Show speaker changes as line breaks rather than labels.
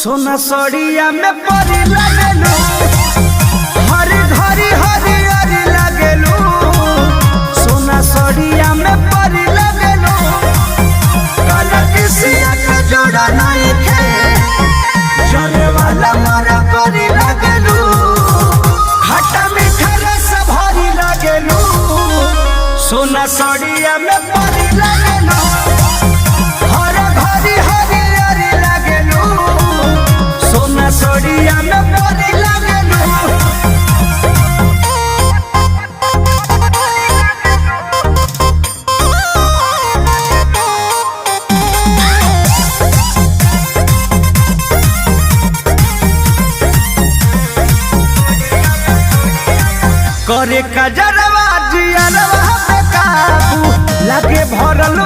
सोना सड़िया में परी लगेलू, हरी घरी हरी हरी लगेलू। सोना सड़िया में परी लगेलू, काला किसिया का जोड़ा नहीं खे, जले वाला मारा परी लगेलू। खट्टा मीठा रस भरी लगेलू, सोना सड़िया में परी लगेलू। सड़िया में परी लगेलू। करे कजरवा जियरवा पे काबू लगे भरल